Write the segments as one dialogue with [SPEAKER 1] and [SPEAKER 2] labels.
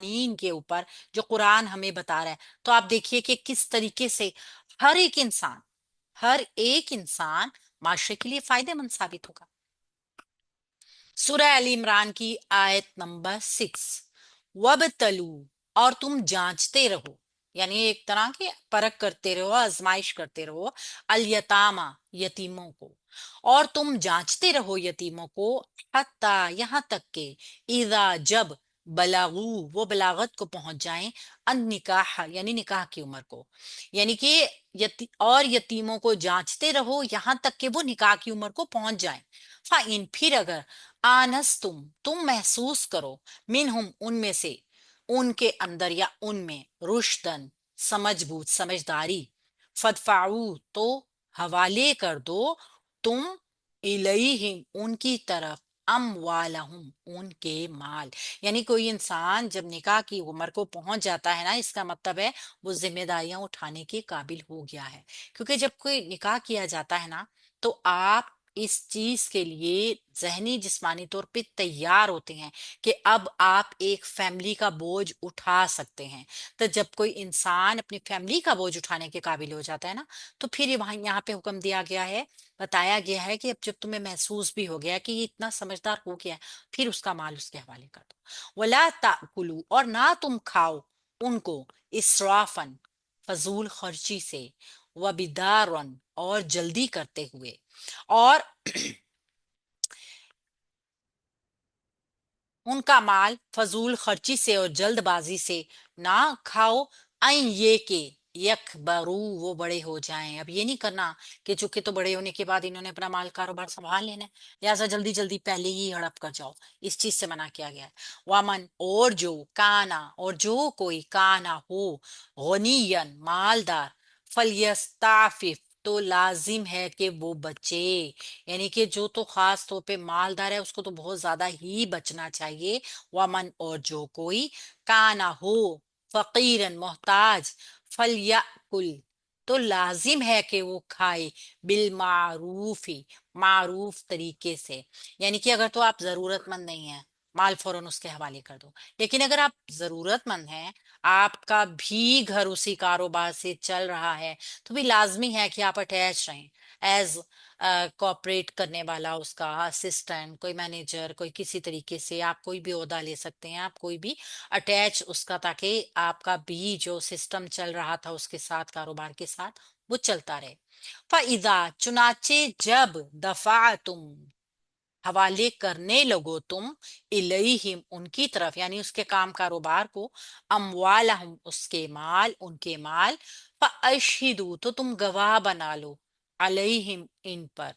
[SPEAKER 1] नीन के ऊपर जो कुरान हमें बता रहा है। तो आप देखिए कि किस तरीके से हर एक इंसान माशरे के लिए फायदेमंद साबित होगा। सूरह अल इमरान की आयत नंबर 6, वबतलू, और तुम जांचते रहो, यानी एक तरह की परख करते रहो, आजमाइश करते रहो, अल यतामा, यतीमों को, और तुम जांचते रहो यतीमों को, हत्ता, यहां तक के, इदा, जब, बलागू, वो बलागत को पहुंच जाएं, अन निकाह, यानी निकाह की उम्र को, यानी कि और यतीमों को जांचते रहो यहां तक कि वो निकाह की उम्र को पहुंच जाएं। फाइन, फिर अगर आनस तुम महसूस करो, मिनहुम, उनमें से, उनके अंदर या उनमें, रुश्दन, समझबूझ, समझदारी, फदफाऊ, तो हवाले कर दो तुम, इलैहिम, उनकी तरफ, अमवालहुम, उनके माल। यानी कोई इंसान जब निकाह की उम्र को पहुंच जाता है ना, इसका मतलब है वो जिम्मेदारियां उठाने के काबिल हो गया है। क्योंकि जब कोई निकाह किया जाता है ना, तो आप इस चीज के लिए जहनी जिस्मानी तौर पे तैयार होते हैं कि अब आप एक फैमिली का बोझ उठा सकते हैं। तो जब कोई इंसान अपनी फैमिली का बोझ उठाने के काबिल हो जाता है ना, तो फिर ये वहां यहाँ पे हुक्म दिया गया है, बताया गया है कि अब जब तुम्हें महसूस भी हो गया कि ये इतना समझदार हो गया है, फिर उसका माल उसके हवाले कर दो। वला ताकुलू, और ना तुम खाओ उनको, इसराफन, फजूल खर्ची से, व बिदारन, और जल्दी करते हुए, और उनका माल फजूल खर्ची से और जल्दबाजी से ना खाओ, आई ये के, यकबरू, वो बड़े हो जाएं। अब ये नहीं करना कि चूंकि तो बड़े होने के बाद इन्होंने अपना माल कारोबार संभाल लेना है, लिहाजा जल्दी जल्दी पहले ही हड़प कर जाओ। इस चीज से मना किया गया है। वामन, और जो, काना, और जो कोई, काना हो, गनियन, मालदार, फलियस्ताफिफ, तो लाजिम है कि वो बचे, यानी कि जो तो खास तौर पे मालदार है उसको तो बहुत ज्यादा ही बचना चाहिए। वमन, और जो कोई, काना हो, फकीरन, मोहताज, फलयाकुल, तो लाजिम है कि वो खाए, बिल मारूफी, मारूफ तरीके से। यानी कि अगर तो आप जरूरतमंद नहीं है, माल फौरन उसके हवाले कर दो। लेकिन अगर आप जरूरतमंद हैं, आपका भी घर उसी कारोबार से चल रहा है, तो भी लाजमी है कि आप अटैच रहें, एज कोऑपरेट करने वाला, उसका असिस्टेंट, कोई मैनेजर, कोई किसी तरीके से आप कोई भी ओहदा ले सकते हैं, आप कोई भी अटैच उसका, ताकि आपका भी जो सिस्टम चल रहा था उसके साथ, कारोबार के साथ, वो चलता रहे। फाइदा, चुनाचे, जब, दफा, तुम, हवाले करने लगो तुम, इलैहिम, उनकी तरफ, यानी उसके काम कारोबार को, अमवालहम, उसके माल, उनके माल, फअशहिदू, तो तुम गवाह बना लो, अलैहिम, इन पर,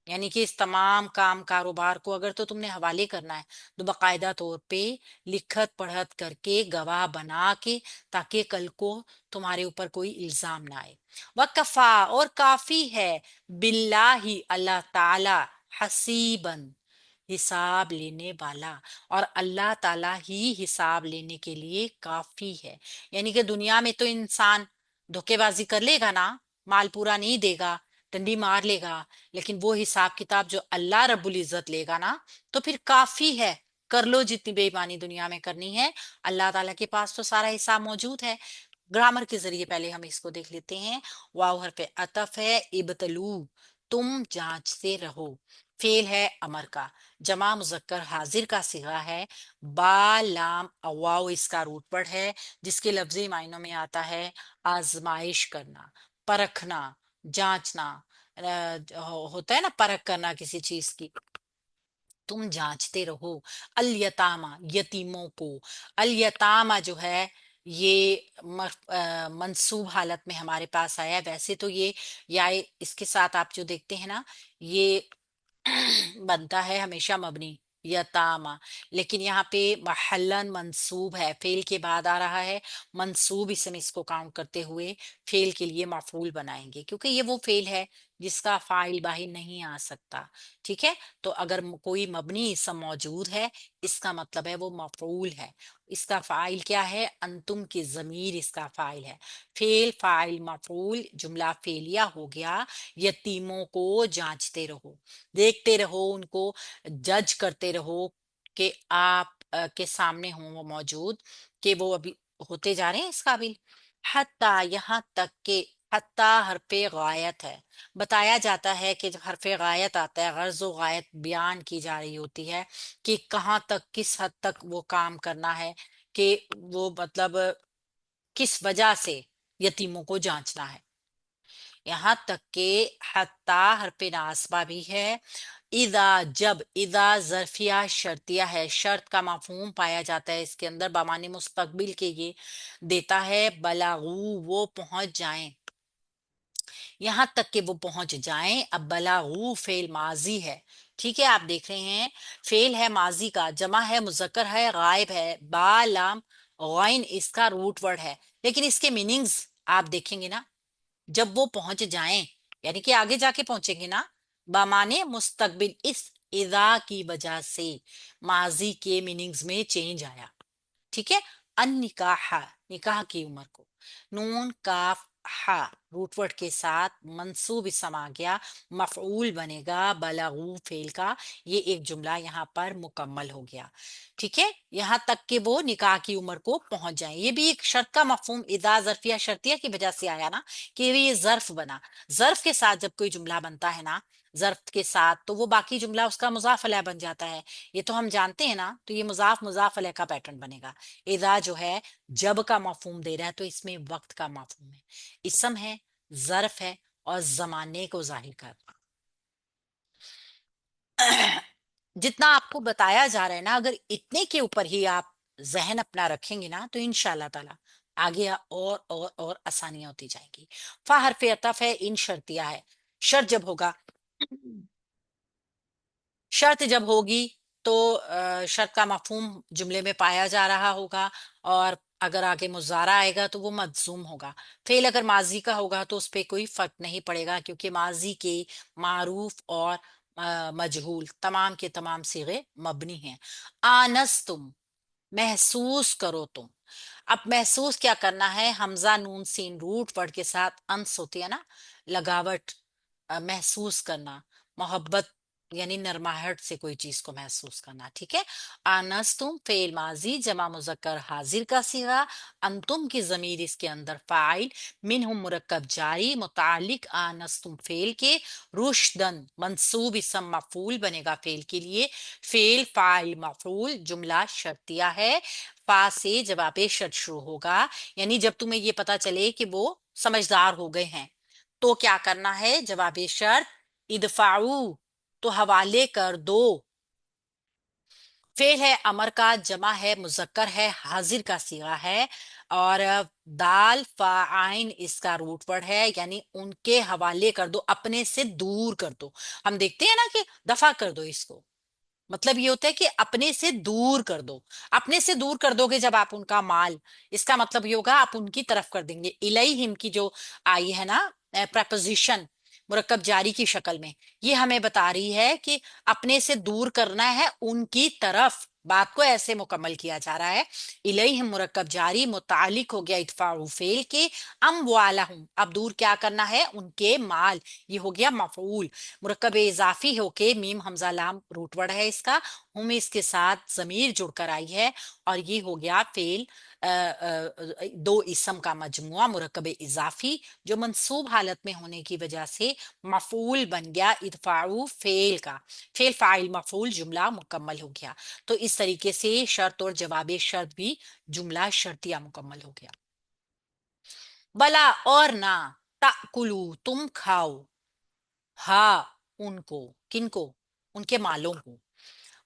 [SPEAKER 1] यानी कि इस तमाम काम कारोबार को अगर तो तुमने हवाले करना है, तो बाकायदा तौर पे लिखत पढ़त करके गवाह बना के, ताकि कल को तुम्हारे ऊपर कोई इल्जाम ना आए। वकफा, और काफी है, बिल्लाही, अल्लाह ताला, हसीबन, हिसाब लेने वाला, और अल्लाह ताला ही हिसाब लेने के लिए काफी है। यानी कि दुनिया में तो इंसान धोखेबाजी कर लेगा ना, माल पूरा नहीं देगा, डंडी मार लेगा, लेकिन वो हिसाब किताब जो अल्लाह रब्बुल इज्जत लेगा ना, तो फिर काफी है। कर लो जितनी बेईमानी दुनिया में करनी है, अल्लाह ताला के पास तो सारा हिसाब मौजूद है। ग्रामर के जरिए पहले हम इसको देख लेते हैं। वाव हरफ अतफ है, इब्तलू, तुम जांचते रहो, फेल है अमर का, जमा मुजक्कर हाजिर का सिगा है, बा, लाम, अवाव इसका रूट वर्ड है, जिसके लफ्जी मायनों में आता है आजमाइश करना, परखना, जांचना। होता है ना परख करना किसी चीज की। तुम जांचते रहो, अल यतामा, यतीमों को। अल यतामा जो है, ये मंसूब हालत में हमारे पास आया है। वैसे तो ये, या इसके साथ आप जो देखते हैं ना, ये बनता है हमेशा मबनी, यतामा, लेकिन यहाँ पे महल्लन मंसूब है, फेल के बाद आ रहा है। मंसूब इसमें इसको काउंट करते हुए फेल के लिए मफूल बनाएंगे, क्योंकि ये वो फेल है जिसका फाइल बाहिर नहीं आ सकता। ठीक है, तो अगर कोई मबनी इसम मौजूद है, इसका मतलब है वो मफूल है। इसका फाइल क्या है, अंतुम की जमीर इसका फाइल है। फेल, फाइल, मफूल, जुमला फेलिया हो गया। यतीमों को जांचते रहो, देखते रहो, उनको जज करते रहो कि आप के सामने हों वो मौजूद, कि वो अभी होते जा रहे हैं इस काबिल। हत्ता, यहाँ तक के, हत्ता हरफे गायत है। बताया जाता है कि जब हरफे गायत आता है, गर्ज व गायत बयान की जा रही होती है कि कहाँ तक, किस हद तक वो काम करना है, कि वो मतलब किस वजह से यतीमों को जांचना है। यहाँ तक के हत्ता हरफे नासबा भी है। इदा, जब, इदा जरफिया शर्तिया है, शर्त का मफहूम पाया जाता है इसके अंदर, बमाने मुस्तकबिल के ये देता है। बलागू, वो पहुंच जाएं, यहां तक कि वो पहुंच जाएं। अब बलागू फेल माजी है, ठीक है, आप देख रहे हैं, फेल है माजी का, जमा है, मुजक्कर है, गायब है, बा लाम गैन इसका रूट वर्ड है। लेकिन इसके मीनिंग्स आप देखेंगे ना, जब वो पहुंच जाएं, यानी कि आगे जाके पहुंचेंगे ना, बमाने मुस्तकबिल, इस इदा की वजह से माजी के मीनिंग्स में चेंज आया। ठीक है। अन निकाह, निकाह की उम्र को, नून काफ हा रूट वर्ड के साथ मंसूब इसम आ गया, मफऊल बनेगा बलगू फेल का। ये एक जुमला यहाँ पर मुकम्मल हो गया। ठीक है, यहाँ तक कि वो निकाह की उम्र को पहुंच जाए, ये भी एक शर्त का मफहूम इदा जरफिया शर्तिया की वजह से आया ना, कि ये जर्फ बना। जर्फ के साथ जब कोई जुमला बनता है ना, जर्फ के साथ, तो वो बाकी जुमला उसका मुजाफ अलैह बन जाता है। ये तो हम जानते हैं ना, तो ये मुजाफ मुजाफ अलैह का पैटर्न बनेगा। इदा जो है जब का मफहूम दे रहा है, तो इसमें वक्त का मफहूम है, इसम है, जर्फ है, और जमाने को जाहिर कर रहा। जितना आपको बताया जा रहा है ना, अगर इतने के ऊपर ही आप जहन अपना रखेंगे ना, तो इंशाल्लाह ताला आगे और आसानियां होती जाएंगी। फा हरफ अतफ है, इन शर्तिया है। शर्त जब होगा, शर्त जब होगी, तो शर्त का मफहूम जुमले में पाया जा रहा होगा। और अगर आगे मुजारा आएगा तो वो मजूम होगा। फेल अगर माजी का होगा तो उस पर कोई फर्क नहीं पड़ेगा, क्योंकि माजी के मारूफ और मजहूल तमाम के तमाम सीगे मबनी हैं। आनस तुम, महसूस करो तुम। अब महसूस क्या करना है, हमजा नून सीन रूट वर्ड के साथ अंस होती है ना, लगावट, महसूस करना, मोहब्बत, यानी नरमाहट से कोई चीज को महसूस करना। ठीक है। आनस तुम फेल माजी जमा मुजक्कर हाजिर का सीगा, अंतुम की जमीर इसके अंदर फाइल, मिनहुम मुरक्कब जारी मुतालिक आनस तुम फेल के, रुशदन मंसूब इसम मफूल बनेगा फेल के लिए, फेल फाइल मफूल जुमला शर्तिया है। फा से जवाब शर्त शुरू होगा, यानी जब तुम्हें ये पता चले कि वो समझदार हो गए हैं, तो क्या करना है, जवाब शर्त इदफाऊ, तो हवाले कर दो। फेल है अमर का, जमा है, मुजक्कर है, हाजिर का सीगा है। और दाल फाइन इसका रूट वर्ड है, यानी उनके हवाले कर दो, अपने से दूर कर दो। हम देखते हैं ना कि दफा कर दो इसको, मतलब ये होता है कि अपने से दूर कर दो। अपने से दूर कर दोगे जब आप उनका माल, इसका मतलब ये होगा आप उनकी तरफ कर देंगे। इलैहिम की जो आई है ना प्रपोजिशन, मुरक्कब जारी की शक्ल में, ये हमें बता रही है कि अपने से दूर करना है उनकी तरफ, बात को ऐसे मुकम्मल किया जा रहा है। इलैहिम मुरक्कब जारी मुतालिक हो गया इत्फाउ फेल के, अमवालहुम, अब दूर क्या करना है, उनके माल, ये हो गया मफऊल। मुरक्कब इजाफी होके मीम हमजा लाम रूट वर्ड है इसका, हम इसके साथ जमीर जुड़कर आई है, और ये हो गया फेल, दो इसम का मजमुआ मुरक्कब इजाफी, जो मंसूब हालत में होने की वजह से मफूल बन गया इदफाउ फेल का। फेल फाइल मफूल जुमला मुकम्मल हो गया। तो इस तरीके से शर्त और जवाब शर्त भी जुमला शर्तिया मुकम्मल हो गया। बला और ना, ताकुलू तुम खाओ, हा उनको, किनको, उनके मालों को।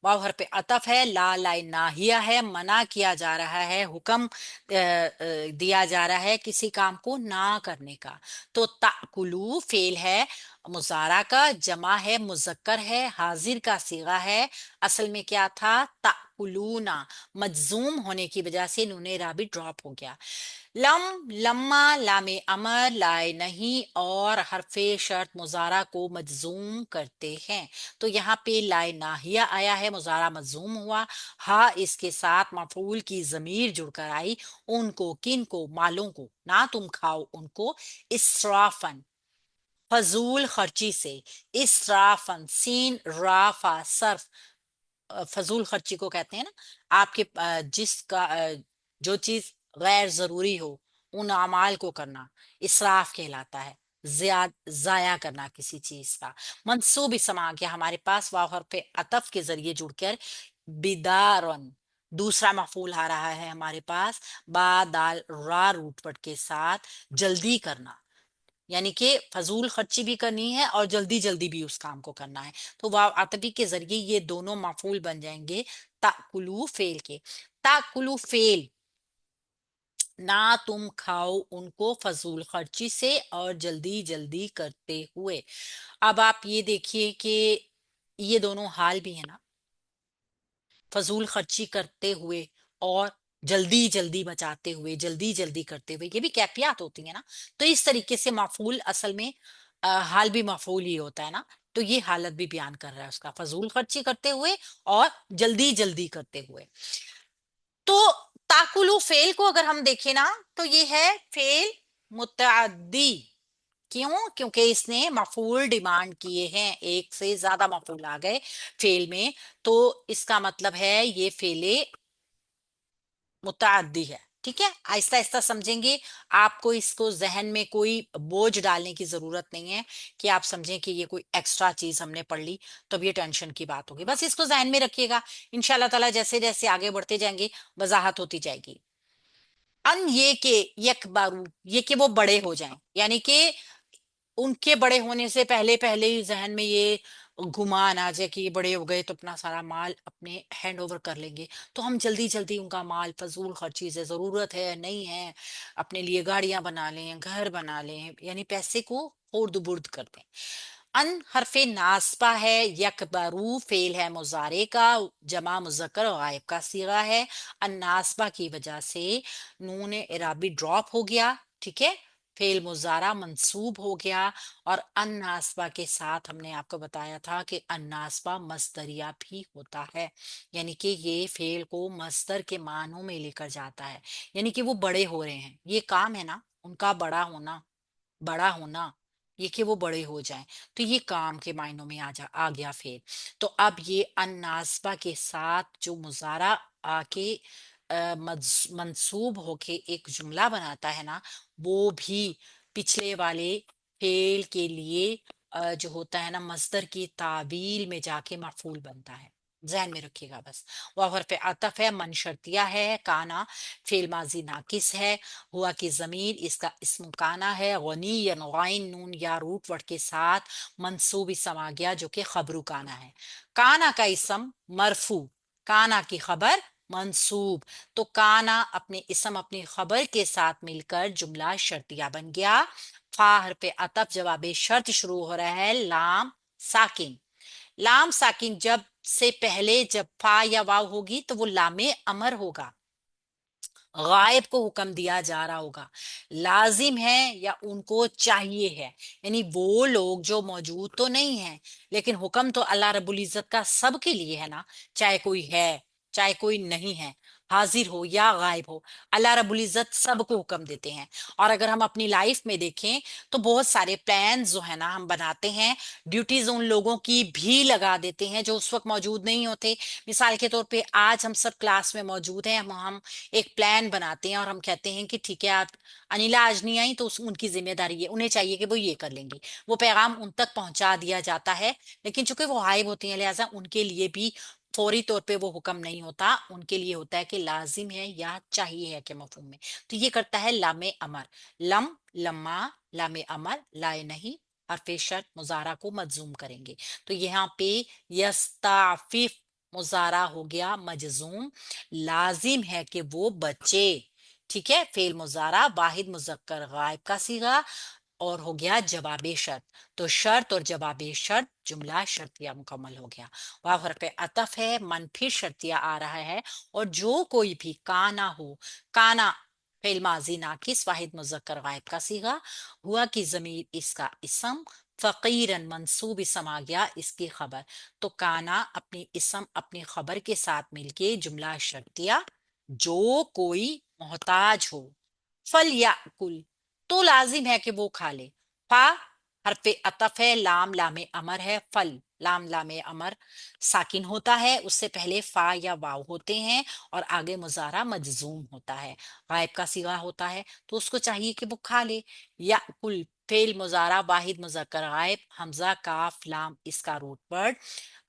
[SPEAKER 1] वाव हर पे अतफ है, ला लाइन नाहिया है, मना किया जा रहा है, हुक्म दिया जा रहा है किसी काम को ना करने का। तो ताकुलू फेल है मुजारा का, जमा है, मुजक्कर है, हाजिर का सीगा है। असल में क्या था, ताकुलूना, मजजूम होने की वजह से नूने राबी ड्रॉप हो गया। लम, लम्मा, लामे अमर, लाए नहीं और हरफे शर्त मुजारा को मजजूम करते हैं। तो यहाँ पे लाए नाहिया आया है, मुजारा मजजूम हुआ। हा इसके साथ मफूल की जमीर जुड़कर आई, उनको, किन को, मालों को, ना तुम खाओ उनको, इसराफन, फजूल खर्ची से, इसराफन, सीन राफा सर्फ, फजूल खर्ची को कहते हैं ना, आपके जिसका जो चीज गैर जरूरी हो उन अमाल को करना इसराफ कहलाता है। जाया करना किसी चीज का। मंसूब इसम आ गया हमारे पास वाव हर्फ अतफ के जरिए जुड़कर बिदारन, दूसरा मफूल आ रहा है हमारे पास बा दाल रा रूट पट के साथ, जल्दी करना, यानी कि फजूल खर्ची भी करनी है और जल्दी जल्दी भी उस काम को करना है। तो वाव अतबी के जरिए ये दोनों मफूल बन जाएंगे ताकुलू फेल के। ताकुलू फेल, ना तुम खाओ उनको फजूल खर्ची से और जल्दी जल्दी करते हुए। अब आप ये देखिए कि ये दोनों हाल भी है ना, फजूल खर्ची करते हुए और जल्दी जल्दी बचाते हुए, जल्दी जल्दी करते हुए, ये भी कैफियत होती है ना। तो इस तरीके से माफूल असल में हाल भी माफूल ही होता है ना। तो ये हालत भी बयान कर रहा है उसका, फजूल खर्ची करते हुए और जल्दी जल्दी करते हुए। तो ताकुलू फेल को अगर हम देखें ना, तो ये है फेल मुतअद्दी। क्यों? क्योंकि इसने मफूल डिमांड किए हैं, एक से ज्यादा मफूल आ गए फेल में। तो इसका मतलब है ये फेले मुतअद्दी है। ठीक है, आहिस्ता आहिस्ता समझेंगे। आपको इसको जहन में कोई बोझ डालने की जरूरत नहीं है कि आप समझें कि ये कोई एक्स्ट्रा चीज हमने पढ़ ली, तब ये टेंशन की बात होगी। बस इसको जहन में रखिएगा, इंशाल्लाह ताला जैसे जैसे आगे बढ़ते जाएंगे वजाहत होती जाएगी। अन ये के यकबारू, ये कि वो बड़े हो जाएं, यानी कि उनके बड़े होने से पहले पहले ही जहन में ये गुमान आ जाए कि ये बड़े हो गए तो अपना सारा माल अपने हैंड ओवर कर लेंगे। तो हम जल्दी जल्दी उनका माल फजूल खर्ची से, जरूरत है नहीं है, अपने लिए गाड़ियां बना लें, घर बना लें, यानी पैसे को उर्द बुर्द कर दें। अन हरफे नासबा है, यकबरू फेल है मुजारे का, जमा मुजक्कर गायब का सीगा है। अन नासबा की वजह से नून इराबी ड्रॉप हो गया। ठीक है, फेल मुजारा मंसूब हो गया। और अन्नासबा के साथ हमने आपको बताया था कि अन्नासबा मस्दरिया भी होता है, यानी कि ये फेल को मस्दर के मानों में लेकर जाता है। यानी कि वो बड़े हो रहे हैं, ये काम है ना उनका बड़ा होना, बड़ा होना, ये कि वो बड़े हो जाएं। तो ये काम के मायनों में आ गया फेल। तो अब ये अन्नासबा के साथ जो मुजारा आके मंसूब होके एक जुमला बनाता है ना, वो भी पिछले वाले फेल के लिए जो होता है ना मस्दर की तावील में जाके मफूल बनता है। ज़हन में रखिएगा बस। वह हरफ अतफ है, मन शर्तिया है, काना फेल माजी नाकिस है, हुआ की जमीर इसका इस्म काना है, गनी या नुगाइन नून या रूट वर्ड के साथ मंसूब इसम आ गया जो कि खबरू काना है। काना का इसम मरफू, काना की खबर मंसूब। तो काना अपने इसम अपनी खबर के साथ मिलकर जुमला शर्तिया बन गया। फा हरफ अतफ जवाब शर्त शुरू हो रहा है, लाम साकिन। लाम साकिन जब से पहले जब फा या वाव होगी तो वो लामे अमर होगा, गायब को हुक्म दिया जा रहा होगा, लाजिम है या उनको चाहिए है। यानी वो लोग जो मौजूद तो नहीं है, लेकिन हुक्म तो अल्लाह रब्बुल इज्जत का सबके लिए है ना, चाहे कोई है चाहे कोई नहीं है, हाजिर हो या गायब हो, अल्लाह रब्बुल इज्जत सबको हुक्म देते हैं। और अगर हम अपनी लाइफ में देखें तो बहुत सारे प्लान जो है ना हम बनाते हैं, ड्यूटीज उन लोगों की भी लगा देते हैं जो उस वक्त मौजूद नहीं होते। मिसाल के तौर पे आज हम सब क्लास में मौजूद हैं, हम एक प्लान बनाते हैं और हम कहते हैं कि ठीक है आप, अनिला आज नहीं आई तो उनकी जिम्मेदारी है, उन्हें चाहिए कि वो ये कर लेंगी। वो पैगाम उन तक पहुंचा दिया जाता है, लेकिन चूंकि वो गायब होती हैं लिहाजा उनके लिए भी फौरी तौर पे वो हुक्म नहीं होता, उनके लिए होता है कि लाजिम है या चाहिए है के मफहूम में। तो ये करता है लामे अमर। लम, लम्मा, लामे अमर, लाए नहीं, हरफे शर्त मुजारा को मजजूम करेंगे। तो यहाँ पे यस्ताफिफ मुजारा हो गया मजजूम, लाजिम है कि वो बचे। ठीक है, फेल मुजारा वाहिद मुजक्कर गायब का सीगा और हो गया जवाबे शर्त। तो शर्त और जवाबे शर्त जुमला शर्तिया मुकम्मल हो गया। वाव हरफ अतफ है, मन फिर शर्तिया आ रहा है। और जो कोई भी काना हो, काना फेल माजी नाकिस वाहिद मुजक्कर गायब का सीगा, हुआ की जमीर इसका इसम, फकीरन मंसूब इसम आ गया इसकी खबर। तो काना अपनी इसम अपनी खबर के साथ मिलके जुमला शर्तिया, जो कोई मोहताज हो, फल या कुल, तो लाजिम है कि वो खा ले। फा हरफ अतफ है, लाम लाम अमर है, फल लाम लाम अमर साकिन होता है, उससे पहले फा या वाव होते हैं और आगे मुजारा मजजूम होता है, गायब का सिगा होता है, तो उसको चाहिए कि वो खा ले। या कुल फेल मुजारा वाहिद मुजक्कर गायब, हमजा काफ लाम इसका रूट वर्ड,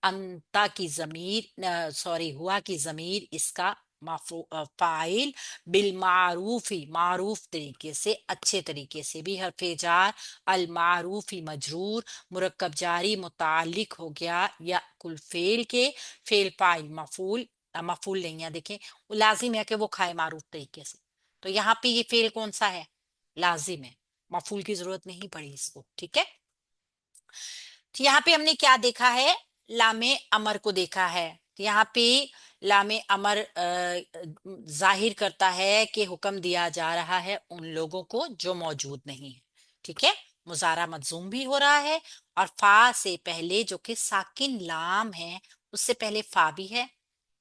[SPEAKER 1] अंता की जमीर सॉरी हुआ की जमीर इसका फाइल, बिल मारूफी मारूफ तरीके से अच्छे तरीके से भी हरफे जार, अल मारूफी मजरूर, मुरक्कब जारी मुतालिक हो गया या कुल फेल के, फेल फाइल मफूल, मफूल नहीं है देखें, वो लाजिम है कि वो खाए मारूफ तरीके से, तो यहाँ पे ये फेल कौन सा है, लाजिम है, मफूल की जरूरत नहीं पड़ी इसको, ठीक है। तो यहाँ पे हमने क्या देखा है, लामे अमर को देखा है, तो यहाँ पे लामे अमर जाहिर करता है कि हुक्म दिया जा रहा है उन लोगों को जो मौजूद नहीं है, ठीक है, मुजारा मजूम भी हो रहा है, और फा से पहले जो कि साकिन लाम है उससे पहले फा भी है,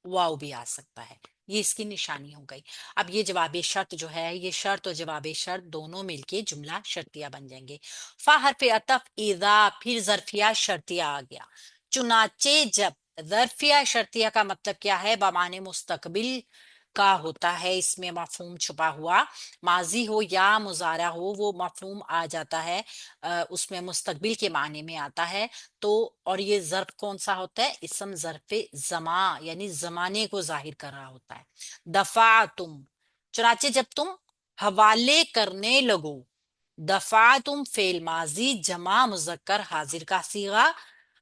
[SPEAKER 1] वाव भी आ सकता है, ये इसकी निशानी हो गई। अब ये जवाब शर्त जो है, ये शर्त और जवाब शर्त दोनों मिलके जुमला शर्तिया बन जाएंगे। फा हरफ अतफ इजा, फिर जरफिया शर्तिया आ गया, चुनाचे जब, जरफिया शर्तिया का मतलब क्या है, बमाने मुस्तकबिल का होता है, इसमें मफहूम छुपा हुआ, माजी हो या मुजारा हो वो मफहूम आ जाता है, उसमें मुस्तकबिल के माने में आता है, तो और ये ज़र्फ कौन सा होता है, इसम ज़र्फ़े ज़मा यानी जमाने को जाहिर कर रहा होता है। दफा तुम, चुनाचे जब तुम हवाले करने लगो, दफा तुम फेल माजी जमा मुजक्कर हाजिर का सीगा।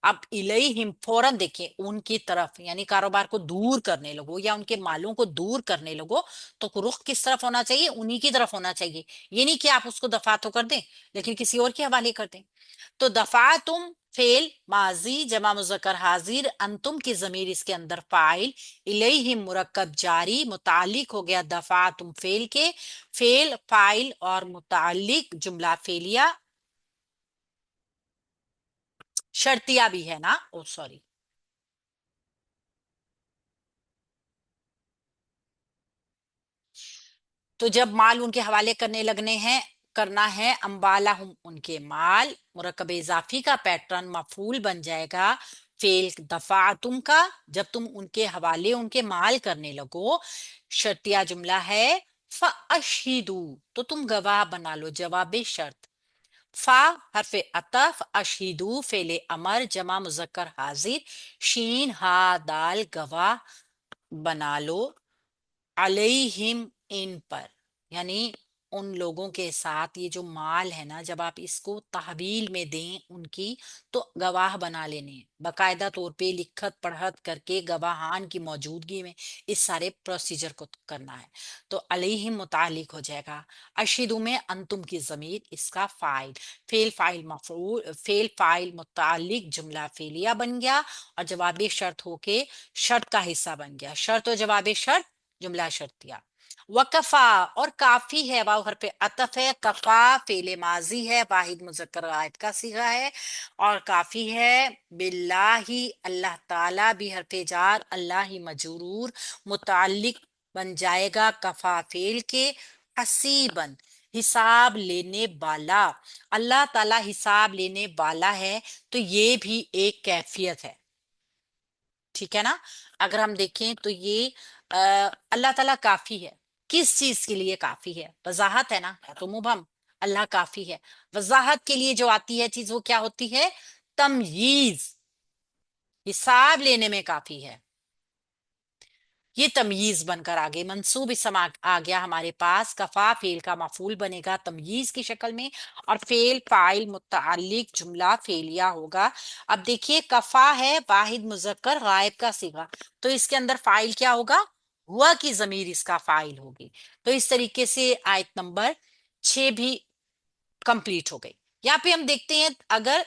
[SPEAKER 1] अब इलैहिम फौरन देखें उनकी तरफ, यानी कारोबार को दूर करने लगो या उनके मालों को दूर करने लगो, तो रुख किस तरफ होना चाहिए, उन्हीं की तरफ होना चाहिए, ये नहीं कि आप उसको दफा तो कर दें लेकिन किसी और के हवाले कर दें। तो दफा तुम फेल माजी जमा मुजक्कर हाजिर, अंतुम की जमीर इसके अंदर फाइल, इलैहिम मुरक्कब जारी मुतालिक हो गया दफा तुम फेल के, फेल फाइल और मुतालिक जुमला फेलिया शर्तिया भी है ना, ओ सॉरी, तो जब माल उनके हवाले करने लगने हैं, करना है अंबाला हम उनके माल, मुरकब इजाफी का पैटर्न मफूल बन जाएगा फेल दफा तुम का, जब तुम उनके हवाले उनके माल करने लगो, शर्तिया जुमला है फअशहिदू, तो तुम गवाह बना लो, जवाब शर्त, फा हरफे अतफ, अशहिदू फेले अमर जमा मुजक्कर हाजिर, शीन हा दाल गवाह बना लो, अलैहिम इन पर, यानी उन लोगों के साथ ये जो माल है ना, जब आप इसको तहवील में दें उनकी, तो गवाह बना लेने हैं। बाकायदा तौर पे लिखत पढ़त करके गवाहान की मौजूदगी में इस सारे प्रोसीजर को करना है, तो अलैहिम मुतालिक हो जाएगा, अशिदु में अंतुम की जमीर इसका फाइल, फेल फाइल मफूल, फेल फाइल मुतालिक जुमला फेलिया बन गया, और जवाब शर्त होके शर्त का हिस्सा बन गया, शर्त और जवाब शर्त जुमला शर्तिया। वकफा और काफी है, वाव हरफ अतफ है, कफा फेले माजी है, वाहिद मुजक्कर गायब का सीगा है, और काफी है, बिल्लाही अल्लाह ताला भी हरफ जार, अल्लाह ही मजरूर मुतालिक बन जाएगा कफा फेल के, हसीबन हिसाब लेने वाला, अल्लाह ताला हिसाब लेने वाला है, तो ये भी एक कैफियत है, ठीक है ना। अगर हम देखें तो ये अल्लाह ताला काफी है, किस चीज के लिए काफी है, वजाहत है ना, है तो मुबहम, अल्लाह काफी है, वजाहत के लिए जो आती है चीज वो क्या होती है, तमयीज, हिसाब लेने में काफी है, ये तमयीज बनकर आ गई, मंसूब इसम आ गया हमारे पास, कफा फेल का मफूल बनेगा तमयीज की शक्ल में, और फेल फाइल मुतालिक जुमला फेलिया होगा। अब देखिए कफा है वाहिद मुजक्कर गायब का सीगा, तो इसके अंदर फाइल क्या होगा, हुआ की जमीर इसका फाइल होगी, तो इस तरीके से आयत नंबर 6 भी कंप्लीट हो गई। यहाँ पे हम देखते हैं अगर